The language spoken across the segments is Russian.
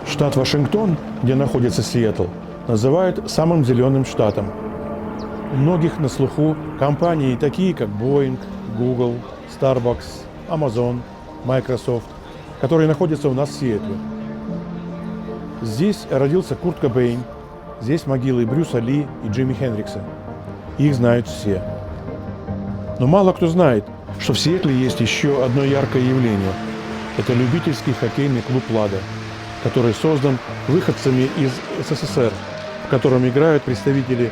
Штат Вашингтон, где находится Сиэтл, называют самым зеленым штатом. У многих на слуху компании такие, как Boeing, Google, Starbucks, Amazon, Microsoft, которые находятся у нас в Сиэтле. Здесь родился Курт Кобейн, здесь могилы Брюса Ли и Джимми Хендрикса. Их знают все. Но мало кто знает, что в Сиэтле есть еще одно яркое явление. Это любительский хоккейный клуб «Лада», который создан выходцами из СССР, в котором играют представители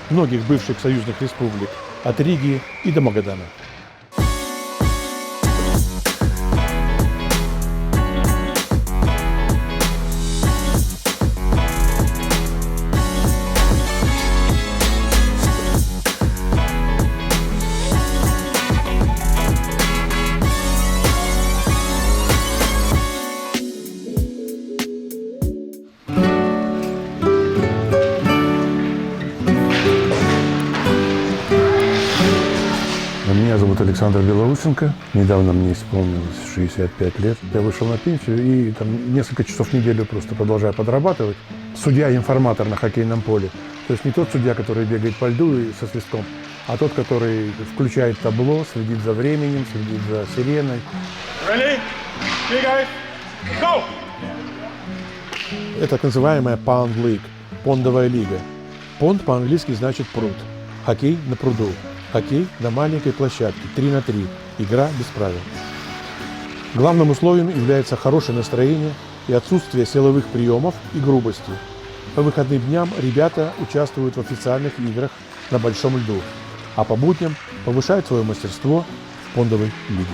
многих бывших союзных республик, от Риги и до Магадана. Меня зовут Александр Белоусенко. Недавно мне исполнилось 65 лет. Я вышел на пенсию и там несколько часов в неделю просто продолжаю подрабатывать. Судья-информатор на хоккейном поле. То есть не тот судья, который бегает по льду и со свистком, а тот, который включает табло, следит за временем, следит за сиреной. Ready? Okay, guys. Go! Это так называемая Pond League, пондовая лига. Понд по-английски значит пруд. Хоккей на пруду. Хоккей на маленькой площадке, 3 на 3. Игра без правил. Главным условием является хорошее настроение и отсутствие силовых приемов и грубости. По выходным дням ребята участвуют в официальных играх на большом льду, а по будням повышают свое мастерство в пондовой лиге.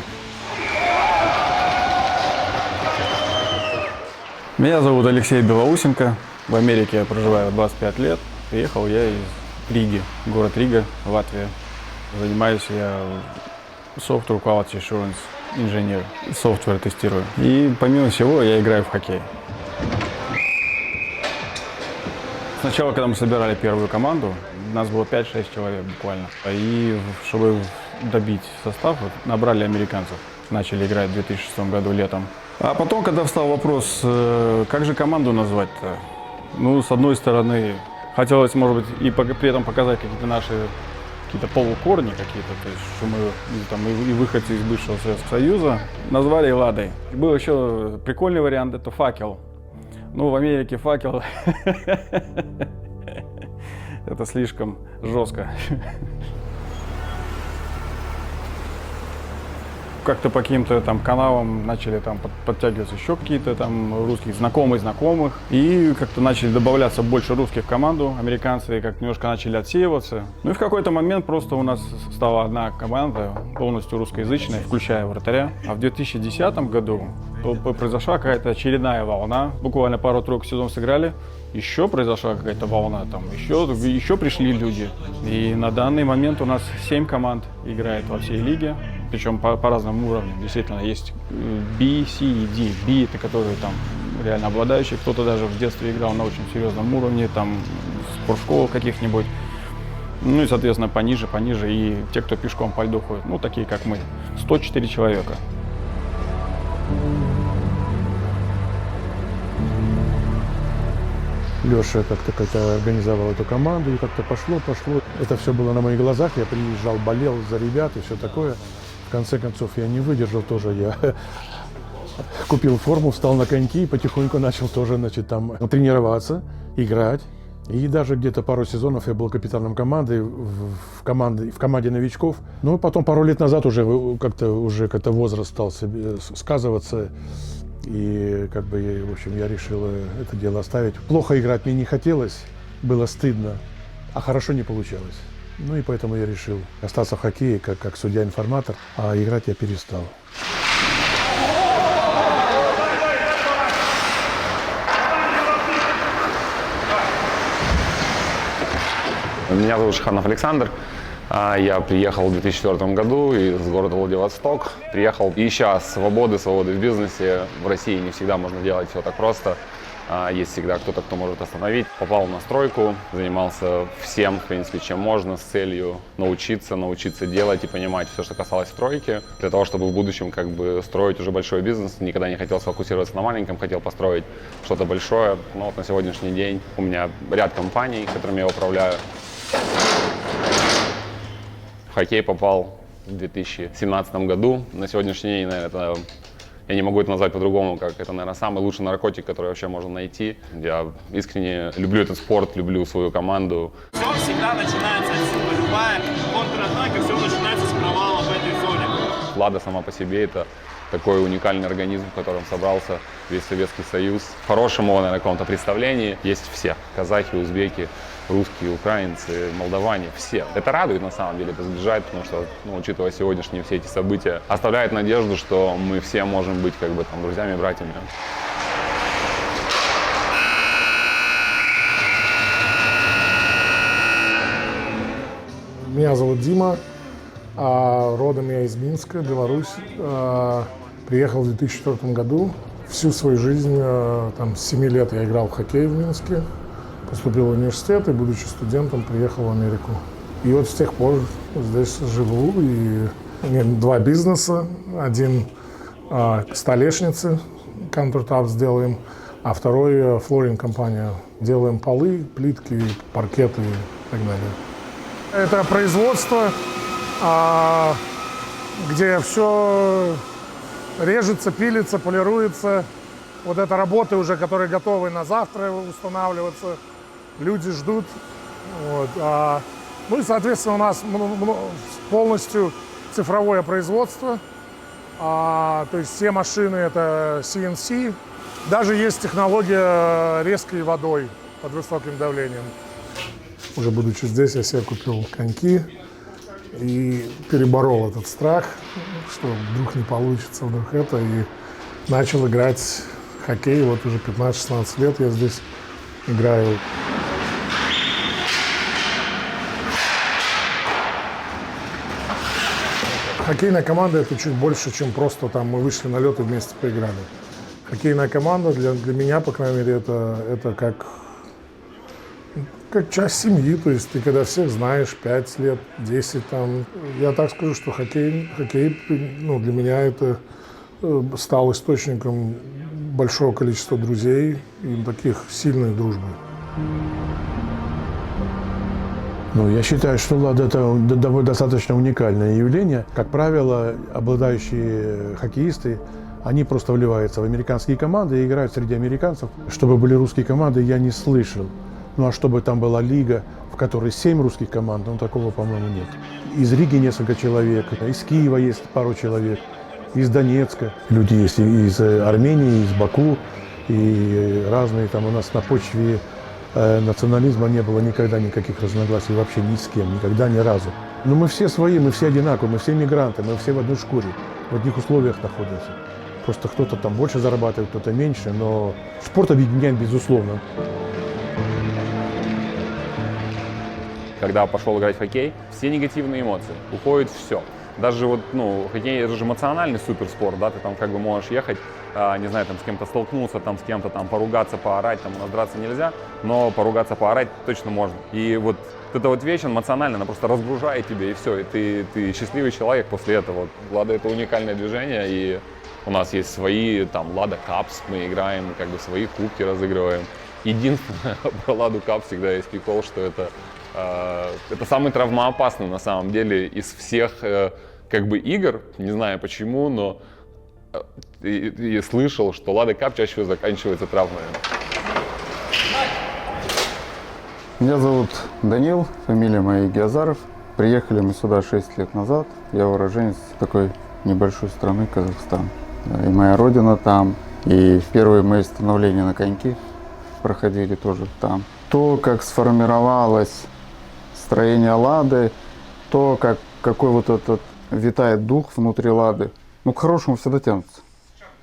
Меня зовут Алексей Белоусенко. В Америке я проживаю 25 лет. Приехал я из Риги, город Рига, Латвия. Занимаюсь я software quality assurance инженер, софтвер тестирую. И помимо всего я играю в хоккей. Сначала, когда мы собирали первую команду, нас было 5-6 человек буквально. И чтобы добить состав, набрали американцев. Начали играть в 2006 году летом. А потом, когда встал вопрос, как же команду назвать-то? Ну, с одной стороны, хотелось, может быть, и при этом показать какие-то наши полукорни какие-то, то есть, что мы там и выходцы из бывшего Советского Союза. Назвали «Ладой». Был еще прикольный вариант, это «Факел». Ну, в Америке «Факел» это слишком жестко. Как-то по каким-то там каналам начали там подтягиваться еще какие-то там русских знакомых. И как-то начали добавляться больше русских в команду. Американцы как немножко начали отсеиваться. Ну и в какой-то момент просто у нас стала одна команда полностью русскоязычная, включая вратаря. А в 2010 году произошла какая-то очередная волна. Буквально пару-тройку сезонов сыграли. Еще произошла какая-то волна, там еще пришли люди. И на данный момент у нас 7 команд играет во всей лиге. Причем по разным уровням. Действительно, есть B, C и D. B — это которые там реально обладающие. Кто-то даже в детстве играл на очень серьезном уровне, там в спортшколах каких-нибудь. Ну и, соответственно, пониже. И те, кто пешком по льду ходит, ну, такие, как мы. 104 человека. Леша как-то организовал эту команду, и как-то пошло. Это все было на моих глазах. Я приезжал, болел за ребят и все такое. В конце концов, я не выдержал тоже. Я купил форму, встал на коньки и потихоньку начал тоже, там тренироваться, играть. И даже где-то пару сезонов я был капитаном команды, в команде новичков. Ну, потом пару лет назад уже как-то возраст стал себе сказываться. И в общем, я решил это дело оставить. Плохо играть мне не хотелось, было стыдно, а хорошо не получалось. Ну и поэтому я решил остаться в хоккее как судья-информатор, а играть я перестал. Меня зовут Шиханов Александр. Я приехал в 2004 году из города Владивосток. Приехал, ища свободы в бизнесе. В России не всегда можно делать все так просто. Есть всегда кто-то, кто может остановить. Попал на стройку, занимался всем, в принципе, чем можно, с целью научиться делать и понимать все, что касалось стройки. Для того, чтобы в будущем как бы строить уже большой бизнес. Никогда не хотел сфокусироваться на маленьком, хотел построить что-то большое. Но вот на сегодняшний день у меня ряд компаний, которыми я управляю. В хоккей попал в 2017 году. На сегодняшний день, наверное, я не могу это назвать по-другому, как это, наверное, самый лучший наркотик, который вообще можно найти. Я искренне люблю этот спорт, люблю свою команду. Все всегда начинается отсюда. Любая контратака, все начинается с провала в этой зоне. Лада сама по себе это такой уникальный организм, в котором собрался весь Советский Союз. В хорошем его, наверное, каком-то представлении есть все. Казахи, узбеки, русские, украинцы, молдаване, все. Это радует на самом деле, это сближает, потому что, учитывая сегодняшние все эти события, оставляет надежду, что мы все можем быть как бы там друзьями, братьями. Меня зовут Дима, родом я из Минска, Беларусь. Приехал в 2004 году. Всю свою жизнь, там, с 7 лет я играл в хоккей в Минске. Поступил в университет и, будучи студентом, приехал в Америку. И вот с тех пор здесь живу. И у меня 2 бизнеса. Один столешницы, countertops делаем, а второй флоринг-компания. Делаем полы, плитки, паркеты и так далее. Это производство, где все режется, пилится, полируется. Вот это работы уже, которые готовы на завтра устанавливаться. Люди ждут. Вот. Ну и, соответственно, у нас полностью цифровое производство. То есть все машины это CNC. Даже есть технология резкой водой под высоким давлением. Уже будучи здесь, я себе купил коньки и переборол этот страх, что вдруг не получится, вдруг это. И начал играть в хоккей. Вот уже 15-16 лет я здесь играю. Хоккейная команда – это чуть больше, чем просто там мы вышли на лед и вместе поиграли. Хоккейная команда для меня, по крайней мере, это как часть семьи. То есть ты когда всех знаешь, 5 лет, 10 там. Я так скажу, что хоккей для меня это стал источником большого количества друзей и таких сильной дружбы. Я считаю, что «Лада» – это достаточно уникальное явление. Как правило, обладающие хоккеисты, они просто вливаются в американские команды и играют среди американцев. Чтобы были русские команды, я не слышал. А чтобы там была лига, в которой 7 русских команд, такого, по-моему, нет. Из Риги несколько человек, из Киева есть пару человек, из Донецка. Люди есть из Армении, из Баку, и разные там у нас на почве национализма не было никогда никаких разногласий вообще ни с кем, никогда, ни разу. Но мы все свои, мы все одинаковые, мы все мигранты, мы все в одной шкуре, в одних условиях находимся. Просто кто-то там больше зарабатывает, кто-то меньше, но спорт объединяет безусловно. Когда пошел играть в хоккей, все негативные эмоции, уходит все. Даже хоккей это же эмоциональный суперспорт, да, ты там как бы можешь ехать, не знаю, там с кем-то столкнуться, там с кем-то там поругаться, поорать, там у нас драться нельзя, но поругаться, поорать точно можно. И вот эта вещь эмоционально, она просто разгружает тебя, и все, и ты счастливый человек после этого. Лада это уникальное движение, и у нас есть свои, там, Лада Капс, мы играем, как бы свои кубки разыгрываем. Единственное, про Ладу Капс всегда есть прикол, что это самый травмоопасный на самом деле из всех как бы игр, не знаю почему, но и слышал, что Лада Кап чаще всего заканчивается травмами. Меня зовут Данил, фамилия моя Гиазаров. Приехали мы сюда 6 лет назад. Я уроженец такой небольшой страны, Казахстан. И моя родина там. И первые мои становления на коньки проходили тоже там. То, как сформировалось строение Лады, то, какой вот этот витает дух внутри Лады, к хорошему всегда тянутся.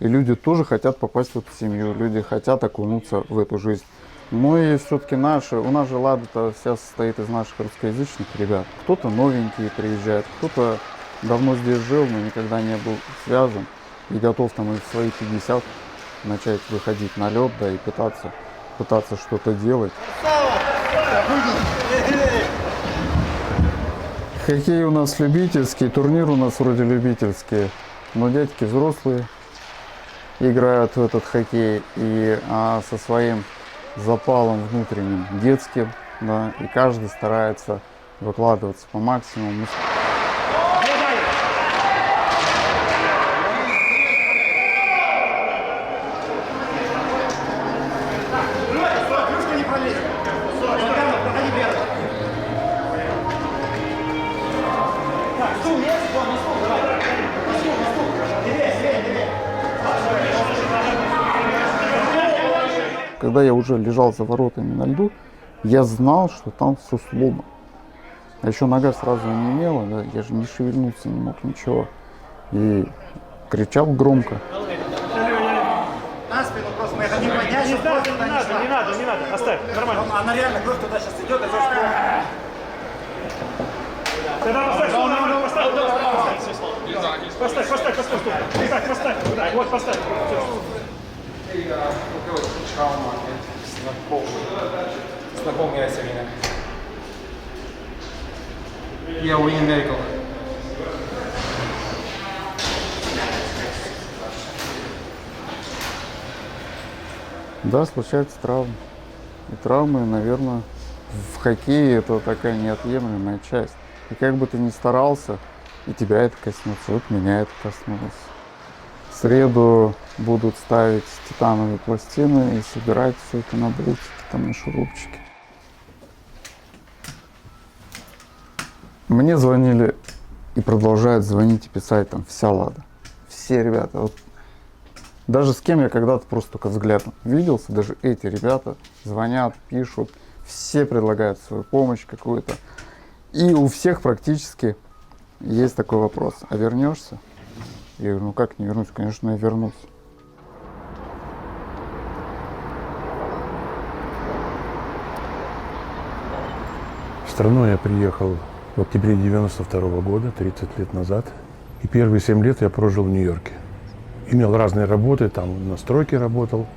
И люди тоже хотят попасть в эту семью, люди хотят окунуться в эту жизнь. Мы все-таки у нас же Лада-то вся состоит из наших русскоязычных ребят. Кто-то новенький приезжает, кто-то давно здесь жил, но никогда не был связан и готов там и в свои 50 начать выходить на лед, да, и пытаться что-то делать. Хоккей у нас любительский, турнир у нас вроде любительский, но дядьки взрослые играют в этот хоккей и со своим запалом внутренним детским, да, и каждый старается выкладываться по максимуму. Когда я уже лежал за воротами на льду, я знал, что там все сломано. А еще нога сразу не имела, да, я же не шевельнуться не мог, ничего. И кричал громко. На спину просто, мы хотим поднять, не надо, оставь, нормально. Она реально кровь туда сейчас идет, это же плохо. Поставь. Знакомый Савина. Я Уин Мерикл. Да, случаются травмы. И травмы, наверное, в хоккее это такая неотъемлемая часть. И как бы ты ни старался, и тебя это коснется, вот меня это коснулось. В среду будут ставить титановые пластины и собирать все это на брусики, там на шурупчики. Мне звонили и продолжают звонить и писать там вся Лада. Все ребята. Вот, даже с кем я когда-то просто только взглядом виделся, даже эти ребята звонят, пишут, все предлагают свою помощь какую-то. И у всех практически есть такой вопрос: а вернешься? Я говорю, ну как не вернусь? Конечно, я вернусь. В страну я приехал в октябре 92 года, 30 лет назад. И первые 7 лет я прожил в Нью-Йорке. Имел разные работы, там на стройке работал,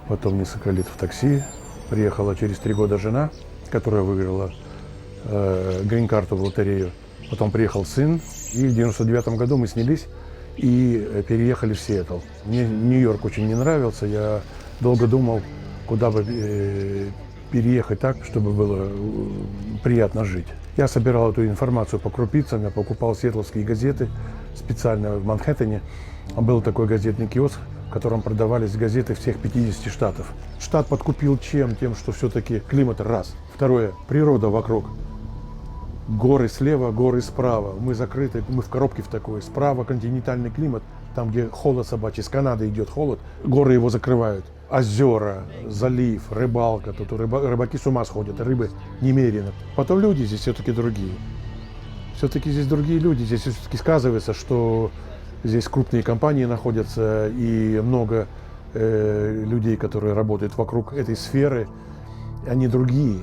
потом несколько лет в такси. Приехала через 3 года жена, которая выиграла грин-карту в лотерею. Потом приехал сын, и в 99 году мы снялись и переехали в Сиэтл. Мне Нью-Йорк очень не нравился, я долго думал, куда бы переехать так, чтобы было приятно жить. Я собирал эту информацию по крупицам, я покупал сиэтловские газеты специально в Манхэттене. Был такой газетный киоск, в котором продавались газеты всех 50 штатов. Штат подкупил чем? Тем, что все-таки климат раз. Второе, природа вокруг. Горы слева, горы справа. Мы закрыты, мы в коробке в такой. Справа континентальный климат, там, где холод собачий. С Канады идет холод, горы его закрывают. Озера, залив, рыбалка. Тут рыбаки с ума сходят, рыбы немерено. Потом люди здесь все-таки другие. Все-таки здесь другие люди. Здесь все-таки сказывается, что здесь крупные компании находятся и много людей, которые работают вокруг этой сферы. Они другие.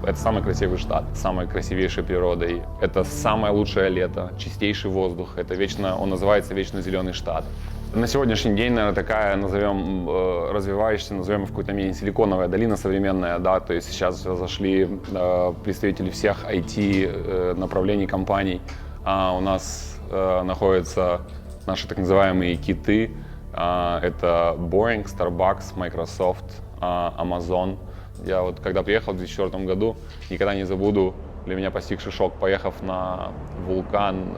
Это самый красивый штат, самой красивейшей природой. Это самое лучшее лето, чистейший воздух. Это вечно, он называется вечно зеленый штат. На сегодняшний день, наверное, такая, назовем, развивающаяся, назовем в какой-то мере силиконовая долина современная, да, то есть сейчас зашли представители всех IT направлений компаний. У нас находятся наши так называемые киты. Это Boeing, Starbucks, Microsoft, Amazon. Я вот когда приехал в 2004 году, никогда не забуду для меня постигший шок, поехав на вулкан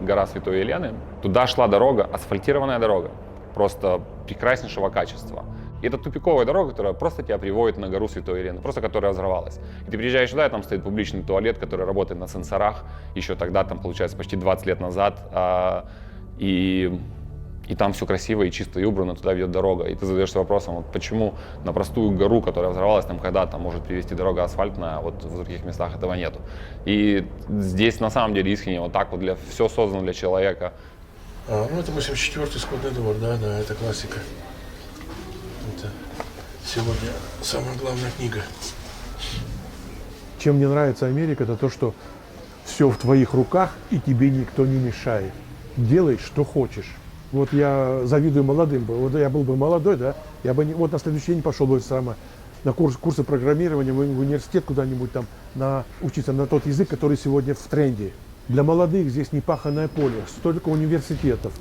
гора Святой Елены. Туда шла дорога, асфальтированная дорога, просто прекраснейшего качества. И это тупиковая дорога, которая просто тебя приводит на гору Святой Елены, просто которая взорвалась. И ты приезжаешь сюда, и там стоит публичный туалет, который работает на сенсорах, еще тогда, там, получается, почти 20 лет назад. И там все красиво и чисто и убрано, туда ведет дорога. И ты задаешься вопросом, вот почему на простую гору, которая взорвалась там когда-то, может привести дорога асфальтная, а вот в других местах этого нету. И здесь на самом деле искренне вот так вот все создано для человека. Ну это 84-й скотный двор, да, это классика. Это сегодня самая главная книга. Чем мне нравится Америка, это то, что все в твоих руках и тебе никто не мешает. делай, что хочешь. Вот я завидую молодым. Вот я был бы молодой, да, я бы вот на следующий день пошел бы на курсы программирования в университет куда-нибудь там учиться на тот язык, который сегодня в тренде. Для молодых здесь непаханное поле, столько университетов,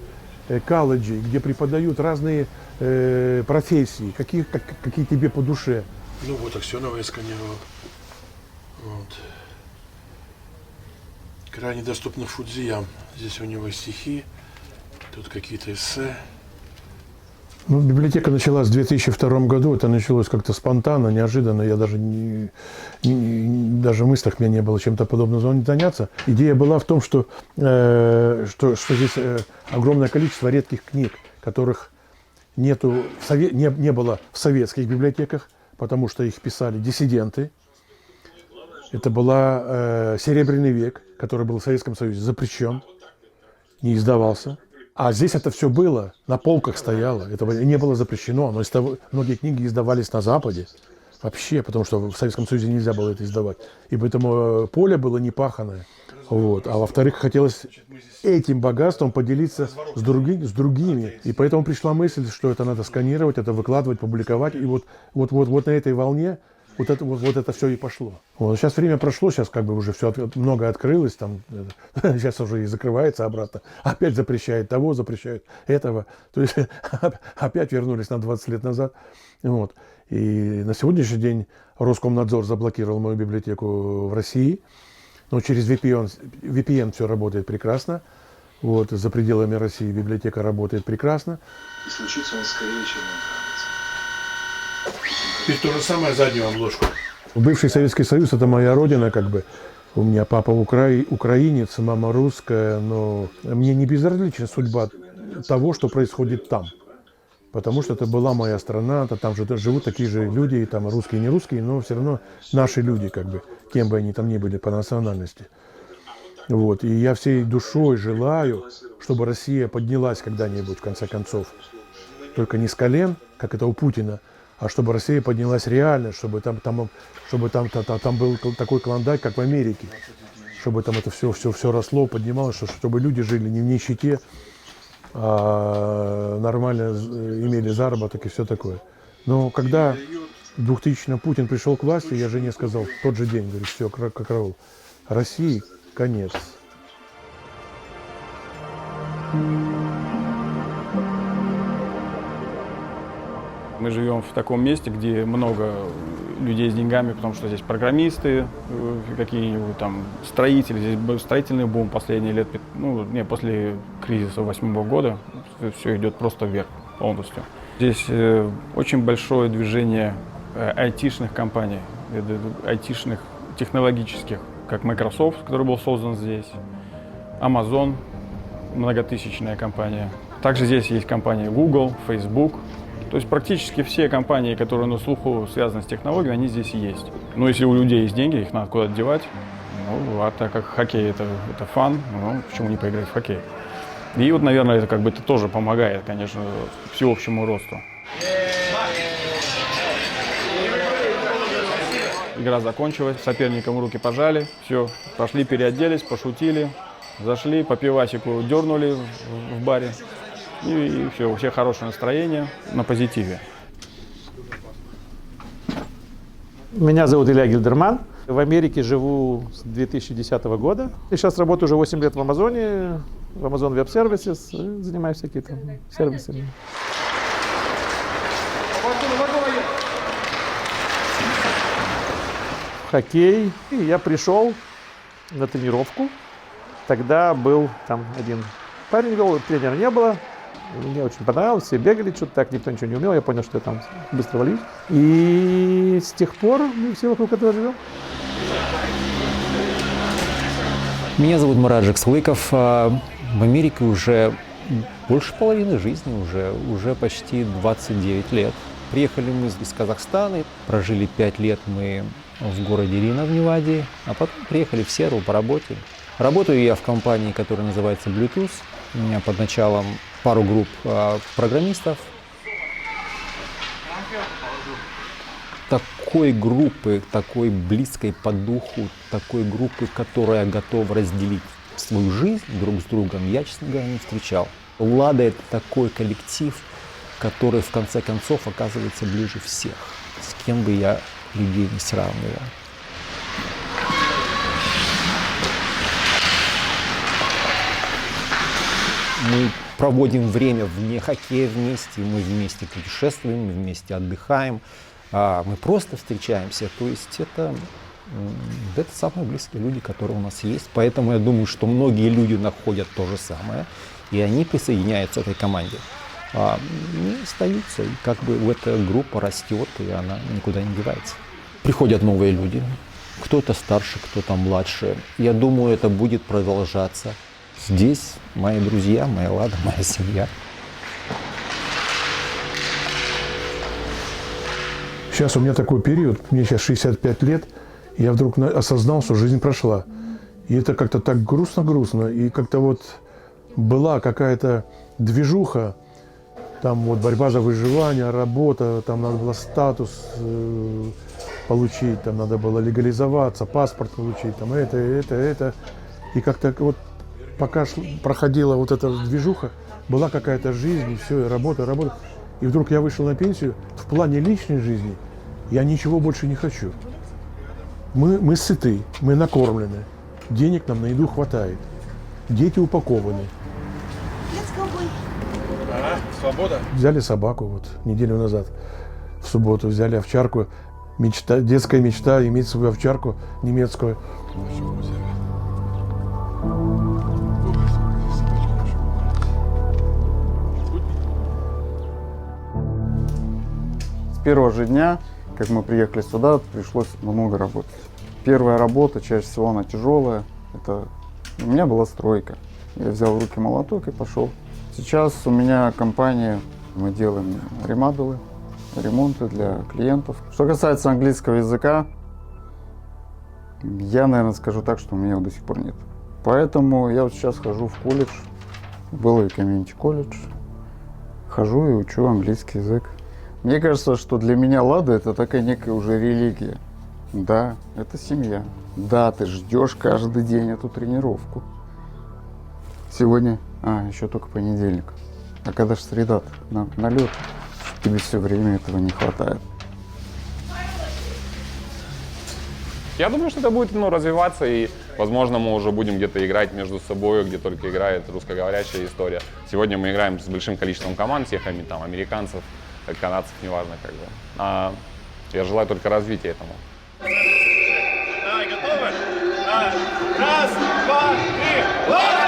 колледжей, где преподают разные профессии, какие тебе по душе. Ну вот Аксенова сканировал. Вот. Крайне доступно Фудзиям. Здесь у него стихи, тут какие-то эссе. Ну, библиотека началась в 2002 году. Это началось как-то спонтанно, неожиданно. Я даже даже в мыслях у меня не было чем-то подобным заняться. Идея была в том, что здесь огромное количество редких книг, которых не было в советских библиотеках, потому что их писали диссиденты. Это была Серебряный век, который был в Советском Союзе запрещен, не издавался. А здесь это все было, на полках стояло, это не было запрещено, но многие книги издавались на Западе вообще, потому что в Советском Союзе нельзя было это издавать. И поэтому поле было непаханное. Вот. А во-вторых, хотелось этим богатством поделиться с другими. И поэтому пришла мысль, что это надо сканировать, это выкладывать, публиковать. И вот на этой волне вот это все и пошло. Вот. Сейчас время прошло, сейчас как бы уже все многое открылось, там, сейчас уже и закрывается обратно. Опять запрещает того, запрещают этого. То есть опять вернулись на 20 лет назад. Вот. И на сегодняшний день Роскомнадзор заблокировал мою библиотеку в России. Но через VPN все работает прекрасно. Вот. За пределами России библиотека работает прекрасно. И случится он скорее, чем он кажется. Теперь то же самое, заднюю обложку. Бывший Советский Союз – это моя родина, как бы. У меня папа украинец, мама русская, но мне не безразлична судьба того, что происходит там. Потому что это была моя страна, там же живут такие же люди, и там русские, не русские, но все равно наши люди, как бы, кем бы они там ни были по национальности. Вот. И я всей душой желаю, чтобы Россия поднялась когда-нибудь, в конце концов. Только не с колен, как это у Путина, а чтобы Россия поднялась реально, чтобы там был такой клондайк, как в Америке. Чтобы там это все росло, поднималось, чтобы люди жили не в нищете, а нормально имели заработок и все такое. Но когда в 2000-м Путин пришел к власти, я жене сказал в тот же день, говорю, все, караул, России конец. Мы живем в таком месте, где много людей с деньгами, потому что здесь программисты, какие-нибудь там строители. Здесь был строительный бум последние лет, после кризиса 2008 года. Все идет просто вверх полностью. Здесь очень большое движение айтишных компаний, айтишных, технологических, как Microsoft, который был создан здесь, Amazon, многотысячная компания. Также здесь есть компании Google, Facebook. То есть практически все компании, которые на слуху связаны с технологиями, они здесь есть. Но если у людей есть деньги, их надо куда-то девать. Ну, а так как хоккей это фан, почему не поиграть в хоккей? И вот, наверное, это тоже помогает, конечно, всеобщему росту. Игра закончилась, соперникам руки пожали, все, пошли, переоделись, пошутили, зашли, по пивасику дернули в баре. И все, у всех хорошее настроение, на позитиве. Меня зовут Илья Гильдерман. В Америке живу с 2010 года. И сейчас работаю уже 8 лет в Амазоне, в Amazon Web Services, занимаюсь всякими там сервисами. Хоккей. И я пришел на тренировку. Тогда был там один парень вел, тренера не было. Мне очень понравилось, все бегали, что-то так, никто ничего не умел, я понял, что я там быстро валюсь. И с тех пор мы все вокруг этого живем. Меня зовут Мураджик Слыков. В Америке уже больше половины жизни, уже почти 29 лет. Приехали мы из Казахстана, прожили 5 лет мы в городе Рино в Неваде, а потом приехали в Сиэтл по работе. Работаю я в компании, которая называется Bluetooth. У меня под началом пару групп программистов. Такой группы, такой близкой по духу, такой группы, которая готова разделить свою жизнь друг с другом я, честно говоря, не встречал. «Лада» — это такой коллектив, который в конце концов оказывается ближе всех, с кем бы я людей не сравнивал. Мы проводим время вне хоккея вместе, мы вместе путешествуем, мы вместе отдыхаем, мы просто встречаемся. То есть это самые близкие люди, которые у нас есть. Поэтому я думаю, что многие люди находят то же самое, и они присоединяются к этой команде. И остаются, и как бы эта группа растет, и она никуда не девается. Приходят новые люди, кто-то старше, кто-то младше. Я думаю, это будет продолжаться. Здесь мои друзья, моя «Лада», моя семья. Сейчас у меня такой период, мне сейчас 65 лет, и я вдруг осознал, что жизнь прошла. И это как-то так грустно-грустно, и как-то вот была какая-то движуха, там вот борьба за выживание, работа, там надо было статус получить, там надо было легализоваться, паспорт получить, там это. И как-то вот пока проходила вот эта движуха, была какая-то жизнь, и все, и работа. И вдруг я вышел на пенсию, в плане личной жизни я ничего больше не хочу. Мы сыты, мы накормлены, денег нам на еду хватает, дети упакованы. Свобода. Взяли собаку вот неделю назад, в субботу взяли овчарку. Детская мечта иметь свою овчарку немецкую. С первого же дня, как мы приехали сюда, пришлось много работать. Первая работа, чаще всего она тяжелая. У меня была стройка. Я взял в руки молоток и пошел. Сейчас у меня компания, мы делаем ремодулы, ремонты для клиентов. Что касается английского языка, я, наверное, скажу так, что у меня его до сих пор нет. Поэтому я вот сейчас хожу в колледж, Белый комьюнити колледж, хожу и учу английский язык. Мне кажется, что для меня «Лада» — это такая некая уже религия. Да, это семья. Да, ты ждешь каждый день эту тренировку. Сегодня, еще только понедельник. А когда же среда-то? На лед. Тебе все время этого не хватает. Я думаю, что это будет развиваться, и, возможно, мы уже будем где-то играть между собой, где только играет русскоговорящая история. Сегодня мы играем с большим количеством команд, всех там, американцев, канадцев, неважно как бы. Я желаю только развития этому. Давай, готовы? Раз, два, три.